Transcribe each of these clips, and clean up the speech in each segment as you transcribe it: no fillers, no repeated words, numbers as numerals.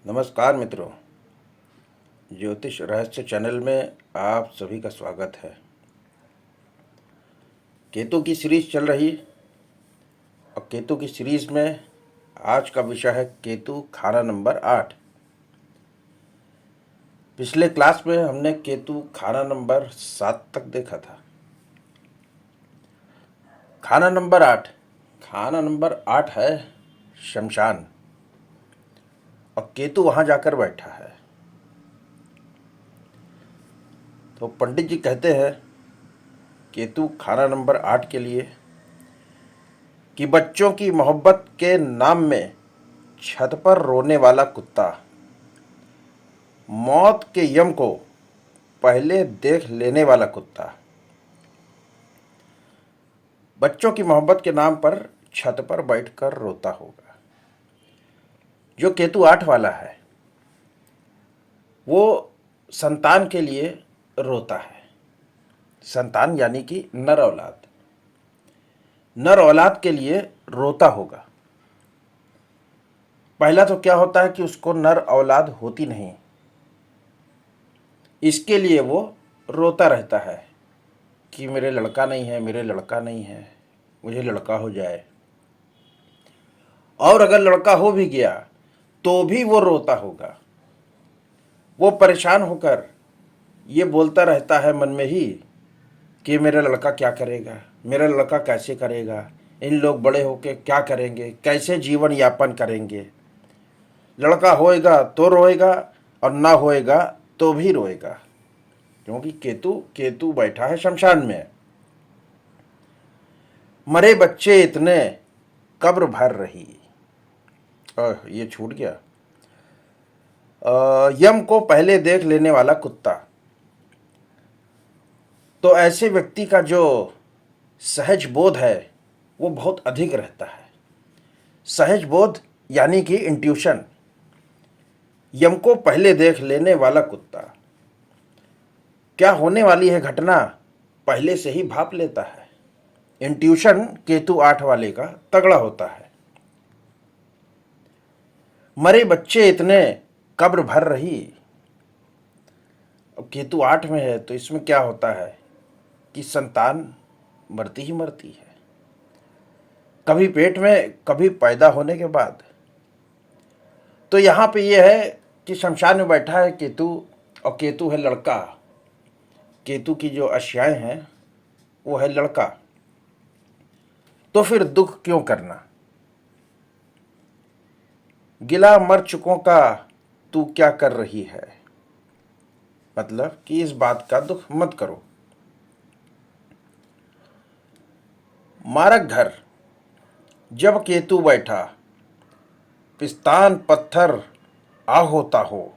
नमस्कार मित्रों, ज्योतिष रहस्य चैनल में आप सभी का स्वागत है। केतु की सीरीज चल रही और केतु की सीरीज में आज का विषय है केतु खाना नंबर 8। पिछले क्लास में हमने केतु खाना नंबर 7 तक देखा था। खाना नंबर 8 है शमशान और केतु वहां जाकर बैठा है। तो पंडित जी कहते हैं केतु खाना नंबर 8 के लिए कि बच्चों की मोहब्बत के नाम में छत पर रोने वाला कुत्ता, मौत के यम को पहले देख लेने वाला कुत्ता। बच्चों की मोहब्बत के नाम पर छत पर बैठकर रोता होगा। जो केतु 8 वाला है वो संतान के लिए रोता है। संतान यानी कि नर औलाद के लिए रोता होगा। पहला तो क्या होता है कि उसको नर औलाद होती नहीं, इसके लिए वो रोता रहता है कि मेरे लड़का नहीं है, मुझे लड़का हो जाए। और अगर लड़का हो भी गया तो भी वो रोता होगा। वो परेशान होकर ये बोलता रहता है मन में ही कि मेरा लड़का क्या करेगा, मेरा लड़का कैसे करेगा, इन लोग बड़े होकर क्या करेंगे, कैसे जीवन यापन करेंगे। लड़का होएगा तो रोएगा और ना होएगा तो भी रोएगा, क्योंकि केतु बैठा है शमशान में। मरे बच्चे इतने कब्र भर रही। ये छूट गया। यम को पहले देख लेने वाला कुत्ता। तो ऐसे व्यक्ति का जो सहज बोध है वो बहुत अधिक रहता है। सहज बोध यानी कि इंट्यूशन। यम को पहले देख लेने वाला कुत्ता क्या होने वाली है घटना पहले से ही भाप लेता है। इंट्यूशन केतु 8 वाले का तगड़ा होता है। मरे बच्चे इतने कब्र भर रही। अब केतु 8 में है तो इसमें क्या होता है कि संतान मरती ही मरती है, कभी पेट में कभी पैदा होने के बाद। तो यहाँ पे ये है कि शमशान में बैठा है केतु और केतु है लड़का। केतु की जो अशियाएं हैं वो है लड़का। तो फिर दुख क्यों करना। गिला मर चुकों का तू क्या कर रही है, मतलब कि इस बात का दुख मत करो। मारक घर जब केतु बैठा, पिस्तान पत्थर आ होता हो।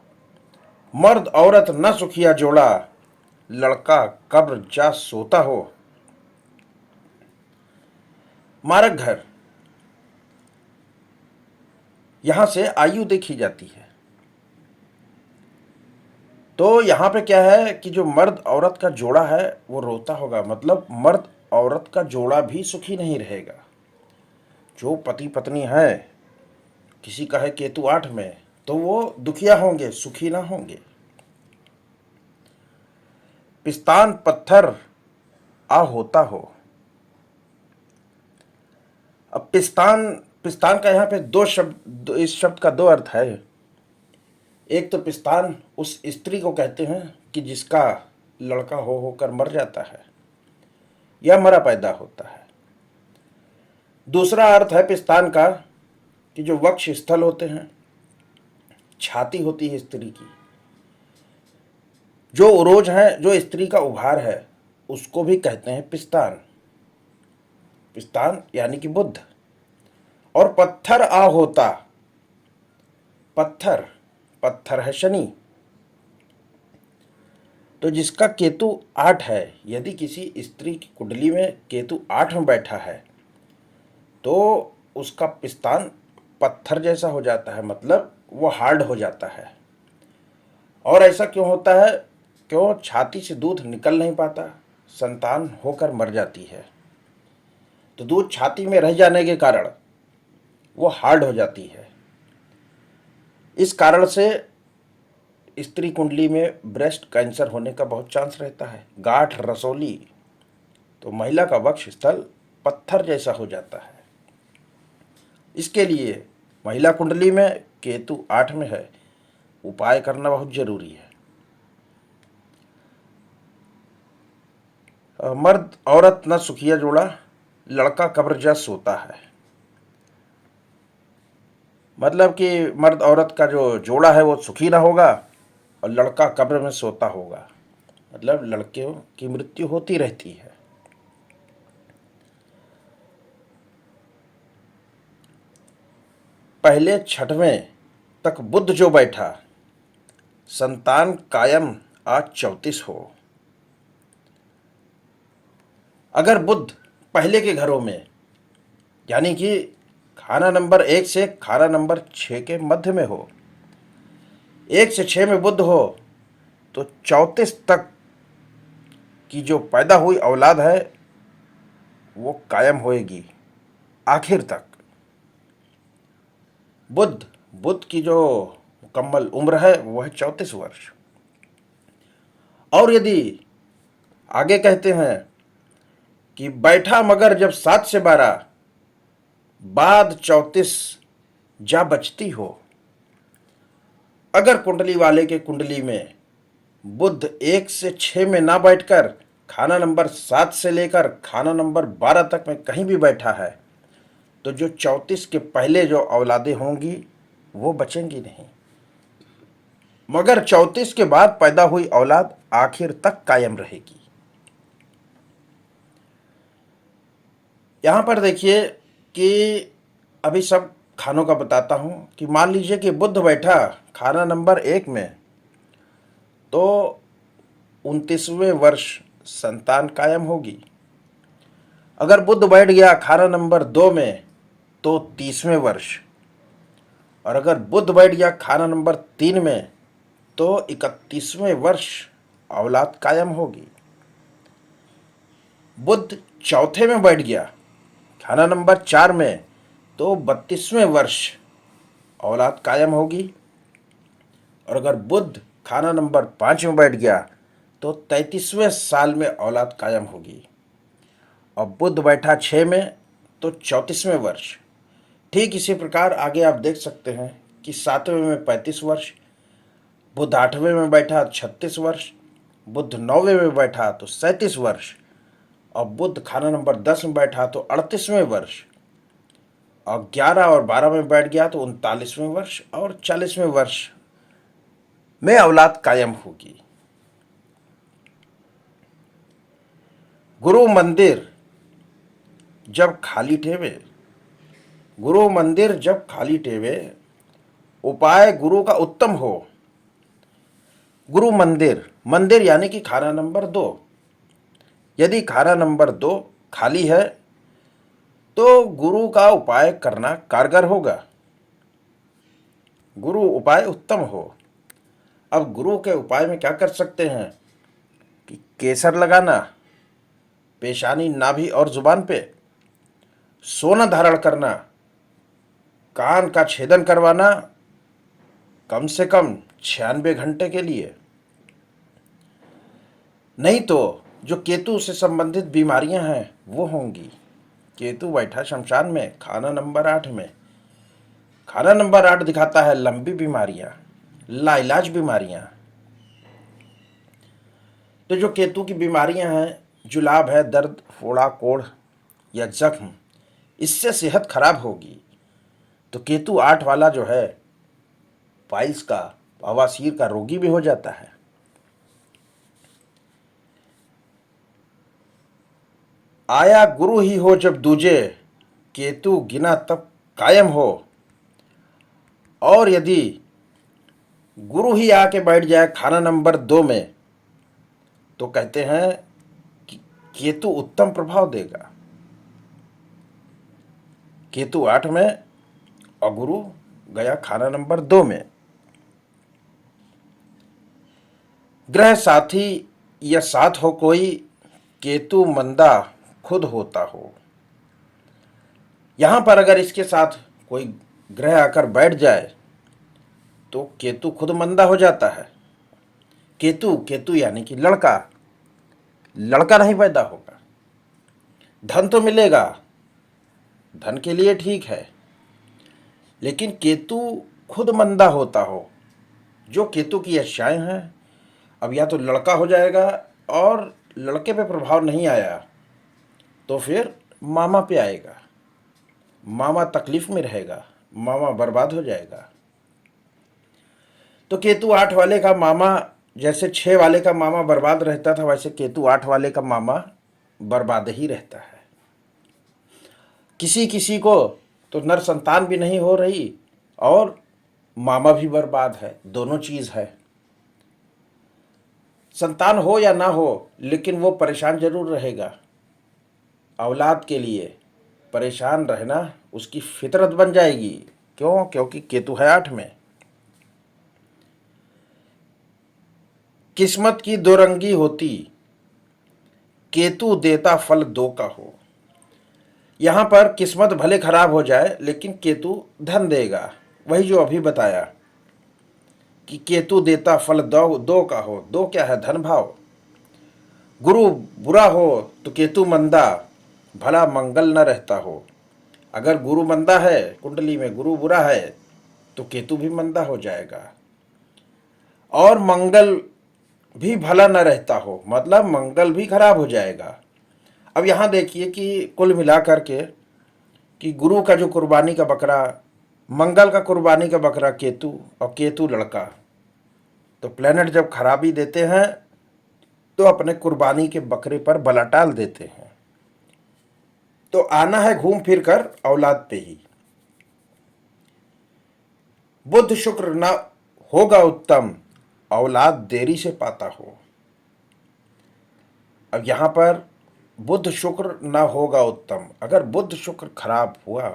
मर्द औरत न सुखिया जोड़ा, लड़का कब्र जा सोता हो। मारक घर, यहां से आयु देखी जाती है। तो यहां पे क्या है कि जो मर्द औरत का जोड़ा है वो रोता होगा, मतलब मर्द औरत का जोड़ा भी सुखी नहीं रहेगा। जो पति पत्नी है, किसी का है केतु 8 में, तो वो दुखिया होंगे, सुखी ना होंगे। पिस्तान पत्थर आ होता हो। अब पिस्तान पिस्तान का यहाँ पे दो शब्द, इस शब्द का दो अर्थ है। एक तो पिस्तान उस स्त्री को कहते हैं कि जिसका लड़का हो होकर मर जाता है या मरा पैदा होता है। दूसरा अर्थ है पिस्तान का कि जो वक्ष स्थल होते हैं, छाती होती है स्त्री की, जो उरोज है, जो स्त्री का उभार है, उसको भी कहते हैं पिस्तान। पिस्तान यानी कि बुद्ध। और पत्थर आ होता, पत्थर पत्थर है शनि। तो जिसका केतु 8 है, यदि किसी स्त्री की कुंडली में केतु 8 में बैठा है तो उसका पिस्तान पत्थर जैसा हो जाता है, मतलब वो हार्ड हो जाता है। और ऐसा क्यों होता है, क्यों छाती से दूध निकल नहीं पाता, संतान होकर मर जाती है। तो दूध छाती में रह जाने के कारण वो हार्ड हो जाती है। इस कारण से स्त्री कुंडली में ब्रेस्ट कैंसर होने का बहुत चांस रहता है। गांठ रसौली तो महिला का वक्ष स्थल पत्थर जैसा हो जाता है। इसके लिए महिला कुंडली में केतु 8 में है, उपाय करना बहुत जरूरी है। मर्द औरत न सुखिया जोड़ा, लड़का कब्र जा सोता है। मतलब कि मर्द औरत का जो जोड़ा है वो सुखी ना होगा और लड़का कब्र में सोता होगा, मतलब लड़के की मृत्यु होती रहती है। पहले 6वें तक बुध जो बैठा, संतान कायम आज 34 हो। अगर बुध पहले के घरों में, यानी कि खाना नंबर 1 से खाना नंबर 6 के मध्य में हो, 1 से 6 में बुध हो, तो 34 तक की जो पैदा हुई औलाद है वो कायम होएगी आखिर तक। बुध की जो मुकम्मल उम्र है वो है 34 वर्ष। और यदि आगे कहते हैं कि बैठा मगर जब 7 से 12 बाद 34 जा बचती हो। अगर कुंडली वाले के कुंडली में बुध 1 से 6 में ना बैठकर खाना नंबर 7 से लेकर खाना नंबर 12 तक में कहीं भी बैठा है, तो जो 34 के पहले जो औलादें होंगी वो बचेंगी नहीं, मगर 34 के बाद पैदा हुई औलाद आखिर तक कायम रहेगी। यहां पर देखिए कि अभी सब खानों का बताता हूं कि मान लीजिए कि बुध बैठा खाना नंबर 1 में, तो 29वें वर्ष संतान कायम होगी। अगर बुध बैठ गया खाना नंबर 2 में तो 30वें वर्ष, और अगर बुध बैठ गया खाना नंबर 3 में तो 31वें वर्ष औलाद कायम होगी। बुध चौथे में बैठ गया खाना नंबर 4 में तो 32वें वर्ष औलाद कायम होगी। और अगर बुध खाना नंबर 5 में बैठ गया तो 33वें साल में औलाद कायम होगी। और बुध बैठा 6 में तो 34वें वर्ष। ठीक इसी प्रकार आगे आप देख सकते हैं कि 7वें में 35 वर्ष, बुध 8वें में बैठा 36 वर्ष, बुध 9वें में बैठा तो 37 वर्ष, और बुध खाना नंबर 10 में बैठा तो 38वें वर्ष, और 11 और 12 में बैठ गया तो 39वें वर्ष, और 40वें वर्ष में औलाद कायम होगी। गुरु मंदिर जब खाली ठेवे, गुरु मंदिर जब खाली ठेवे, उपाय गुरु का उत्तम हो। गुरु मंदिर, मंदिर यानी कि खाना नंबर 2, यदि खाना नंबर 2 खाली है तो गुरु का उपाय करना कारगर होगा, गुरु उपाय उत्तम हो। अब गुरु के उपाय में क्या कर सकते हैं कि केसर लगाना पेशानी, नाभि और जुबान पे, सोना धारण करना, कान का छेदन करवाना कम से कम 96 घंटे के लिए। नहीं तो जो केतु से संबंधित बीमारियां हैं वो होंगी। केतु बैठा शमशान में खाना नंबर 8 में, खाना नंबर 8 दिखाता है लंबी बीमारियां, लाइलाज बीमारियां। तो जो केतु की बीमारियां हैं, जुलाब है, दर्द, फोड़ा, कोढ़ या जख्म, इससे सेहत खराब होगी। तो केतु 8 वाला जो है पाइल्स का, बवासीर का रोगी भी हो जाता है। आया गुरु ही हो जब दूजे, केतु गिना तब कायम हो। और यदि गुरु ही आके बैठ जाए खाना नंबर 2 में तो कहते हैं कि केतु उत्तम प्रभाव देगा। केतु 8 में और गुरु गया खाना नंबर 2 में। ग्रह साथी या साथ हो कोई, केतु मंदा खुद होता हो। यहां पर अगर इसके साथ कोई ग्रह आकर बैठ जाए तो केतु खुद मंदा हो जाता है। केतु केतु यानी कि लड़का, लड़का नहीं पैदा होगा। धन तो मिलेगा, धन के लिए ठीक है, लेकिन केतु खुद मंदा होता हो, जो केतु की दशाएं हैं, अब या तो लड़का हो जाएगा, और लड़के पे प्रभाव नहीं आया तो फिर मामा पे आएगा, मामा तकलीफ में रहेगा, मामा बर्बाद हो जाएगा। तो केतु 8 वाले का मामा, जैसे 6 वाले का मामा बर्बाद रहता था, वैसे केतु 8 वाले का मामा बर्बाद ही रहता है। किसी किसी को तो नर संतान भी नहीं हो रही और मामा भी बर्बाद है, दोनों चीज है। संतान हो या ना हो, लेकिन वो परेशान जरूर रहेगा। औलाद के लिए परेशान रहना उसकी फितरत बन जाएगी। क्यों? क्योंकि केतु है 8 में। किस्मत की दो रंगी होती, केतु देता फल दो का हो। यहां पर किस्मत भले खराब हो जाए, लेकिन केतु धन देगा। वही जो अभी बताया कि केतु देता फल दो दो का हो। दो क्या है? धन भाव। गुरु बुरा हो तो केतु मंदा, भला मंगल न रहता हो। अगर गुरु मंदा है, कुंडली में गुरु बुरा है, तो केतु भी मंदा हो जाएगा। और मंगल भी भला न रहता हो, मतलब मंगल भी खराब हो जाएगा। अब यहां देखिए कि कुल मिलाकर के कि गुरु का जो कुर्बानी का बकरा, मंगल का कुर्बानी का बकरा केतु, और केतु लड़का। तो प्लेनेट जब खराबी देते हैं तो अपने कुर्बानी के बकरे पर बला टाल देते हैं। तो आना है घूम फिर कर औलाद पे ही। बुध शुक्र ना होगा उत्तम, औलाद देरी से पाता हो। अब यहां पर बुध शुक्र ना होगा उत्तम, अगर बुध शुक्र खराब हुआ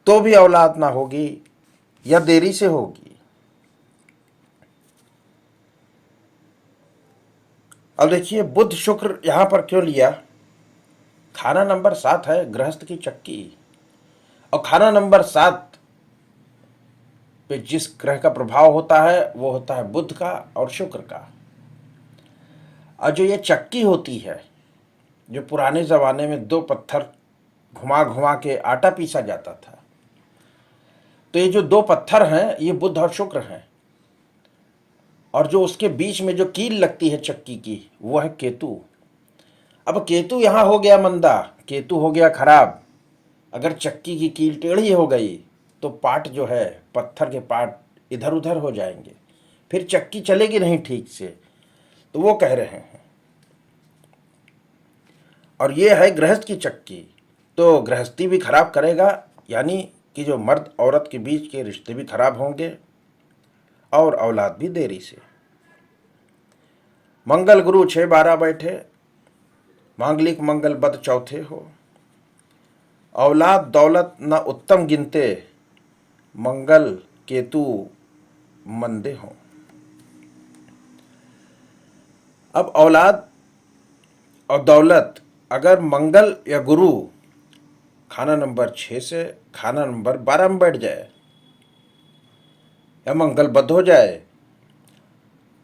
तो भी औलाद ना होगी या देरी से होगी। अब देखिए बुध शुक्र यहां पर क्यों लिया? खाना नंबर 7 है गृहस्थ की चक्की, और खाना नंबर 7 पे जिस ग्रह का प्रभाव होता है वो होता है बुध का और शुक्र का। और जो ये चक्की होती है, जो पुराने जमाने में 2 पत्थर घुमा घुमा के आटा पीसा जाता था, तो ये जो 2 पत्थर हैं ये बुध और शुक्र हैं, और जो उसके बीच में जो कील लगती है चक्की की, वो है केतु। अब केतु यहां हो गया मंदा, केतु हो गया खराब। अगर चक्की की कील टेढ़ी हो गई तो पार्ट जो है, पत्थर के पार्ट इधर उधर हो जाएंगे, फिर चक्की चलेगी नहीं ठीक से। तो वो कह रहे हैं, और ये है गृहस्थ की चक्की, तो गृहस्थी भी खराब करेगा, यानी कि जो मर्द औरत के बीच के रिश्ते भी खराब होंगे और औलाद भी देरी से। मंगल गुरु 6-12 बैठे, मांगलिक मंगल बद चौथे हो। औलाद दौलत न उत्तम गिनते, मंगल केतु मंदे हों। अब औलाद और दौलत, अगर मंगल या गुरु खाना नंबर 6 से खाना नंबर 12 में बैठ जाए या मंगल बद्ध हो जाए,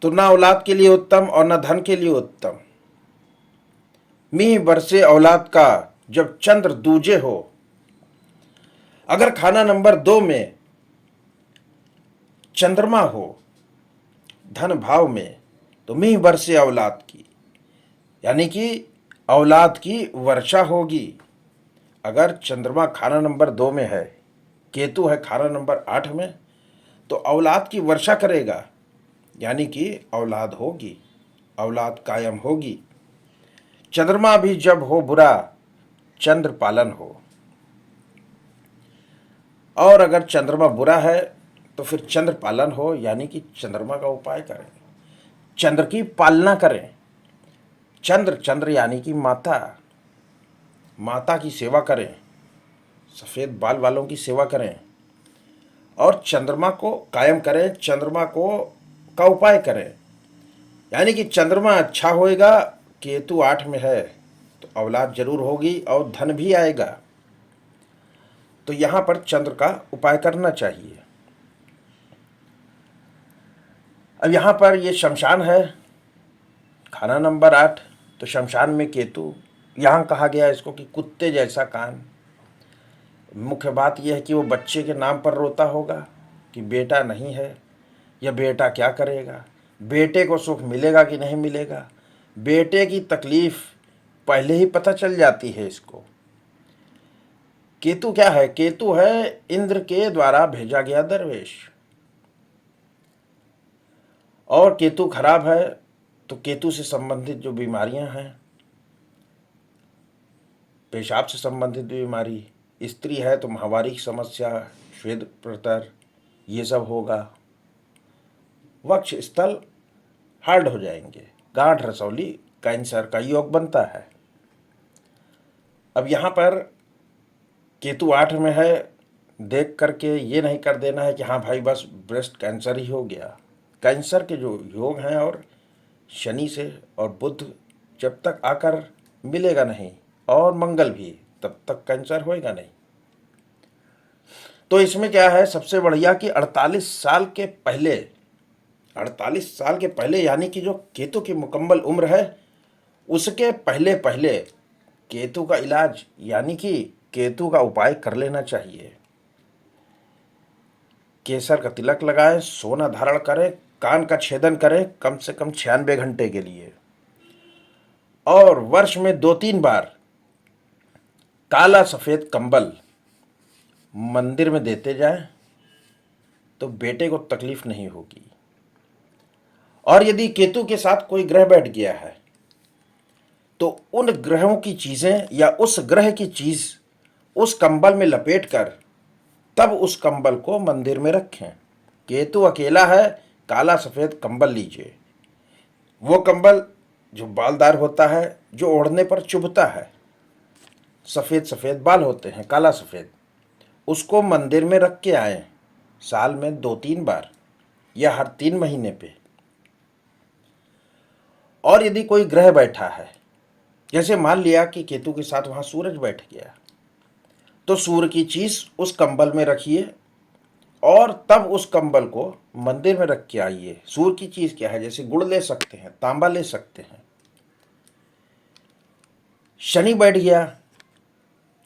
तो ना औलाद के लिए उत्तम और ना धन के लिए उत्तम। मीह बरसे औलाद का जब चंद्र दूजे हो। अगर खाना नंबर 2 में चंद्रमा हो धन भाव में, तो मीह बरसे औलाद की, यानी कि औलाद की वर्षा होगी। अगर चंद्रमा खाना नंबर 2 में है, केतु है खाना नंबर 8 में, तो औलाद की वर्षा करेगा, यानी कि औलाद होगी, औलाद कायम होगी। चंद्रमा भी जब हो बुरा, चंद्र पालन हो। और अगर चंद्रमा बुरा है तो फिर चंद्र पालन हो, यानी कि चंद्रमा का उपाय करें, चंद्र की पालना करें। चंद्र चंद्र यानी कि माता, माता की सेवा करें, सफ़ेद बाल वालों की सेवा करें, और चंद्रमा को कायम करें, चंद्रमा को का उपाय करें। यानी कि चंद्रमा अच्छा होएगा, केतु 8 में है तो औलाद जरूर होगी और धन भी आएगा। तो यहाँ पर चंद्र का उपाय करना चाहिए। अब यहाँ पर ये शमशान है, खाना नंबर 8। तो शमशान में केतु, यहाँ कहा गया इसको कि कुत्ते जैसा कान। मुख्य बात यह है कि वो बच्चे के नाम पर रोता होगा कि बेटा नहीं है, या बेटा क्या करेगा, बेटे को सुख मिलेगा कि नहीं मिलेगा। बेटे की तकलीफ पहले ही पता चल जाती है इसको। केतु क्या है? केतु है इंद्र के द्वारा भेजा गया दरवेश। और केतु खराब है तो केतु से संबंधित जो बीमारियां हैं, पेशाब से संबंधित बीमारी, स्त्री है तो माहवारी की समस्या, श्वेत प्रतर, ये सब होगा। वक्ष स्थल हार्ड हो जाएंगे, गांठ रसौली, कैंसर का योग बनता है। अब यहाँ पर केतु 8 में है, देख करके ये नहीं कर देना है कि हाँ भाई बस ब्रेस्ट कैंसर ही हो गया। कैंसर के जो योग हैं, और शनि से और बुध जब तक आकर मिलेगा नहीं, और मंगल भी, तब तक कैंसर होएगा नहीं। तो इसमें क्या है सबसे बढ़िया कि 48 साल के पहले, 48 साल के पहले यानी कि जो केतु की मुकम्मल उम्र है उसके पहले पहले केतु का इलाज यानी कि केतु का उपाय कर लेना चाहिए। केसर का तिलक लगाएं, सोना धारण करें, कान का छेदन करें कम से कम 96 घंटे के लिए, और वर्ष में 2-3 बार काला सफेद कंबल मंदिर में देते जाएं, तो बेटे को तकलीफ नहीं होगी। और यदि केतु के साथ कोई ग्रह बैठ गया है तो उन ग्रहों की चीजें या उस ग्रह की चीज उस कंबल में लपेट कर तब उस कंबल को मंदिर में रखें। केतु अकेला है, काला सफेद कंबल लीजिए। वो कंबल जो बालदार होता है, जो ओढ़ने पर चुभता है, सफेद सफेद बाल होते हैं, काला सफेद, उसको मंदिर में रख के आए, साल में 2-3 बार या हर 3 महीने पे। और यदि कोई ग्रह बैठा है, जैसे मान लिया कि केतु के साथ वहां सूरज बैठ गया, तो सूर्य की चीज उस कंबल में रखिए और तब उस कंबल को मंदिर में रख के आइए। सूर्य की चीज क्या है? जैसे गुड़ ले सकते हैं, तांबा ले सकते हैं। शनि बैठ गया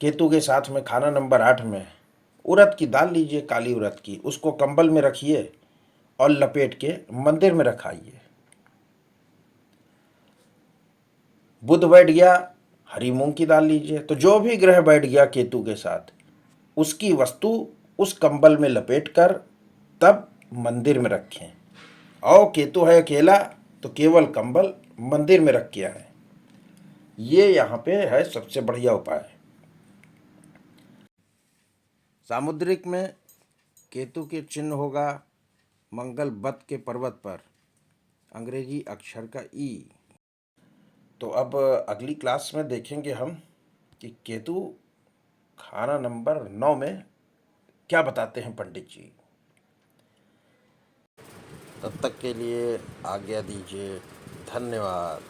केतु के साथ में, खाना नंबर 8 में उड़द की दाल लीजिए, काली उड़द की, उसको कंबल में रखिए और लपेट के मंदिर में रखाइए। बुध बैठ गया, हरी मूंग की दाल लीजिए। तो जो भी ग्रह बैठ गया केतु के साथ, उसकी वस्तु उस कंबल में लपेट कर तब मंदिर में रखें। और केतु है अकेला तो केवल कंबल मंदिर में रख के आए। ये यहाँ पे है सबसे बढ़िया उपाय। सामुद्रिक में केतु के चिन्ह होगा मंगल बत के पर्वत पर, अंग्रेजी अक्षर का ई। तो अब अगली क्लास में देखेंगे हम कि केतु खाना नंबर 9 में क्या बताते हैं पंडित जी। तब तक के लिए आज्ञा दीजिए। धन्यवाद।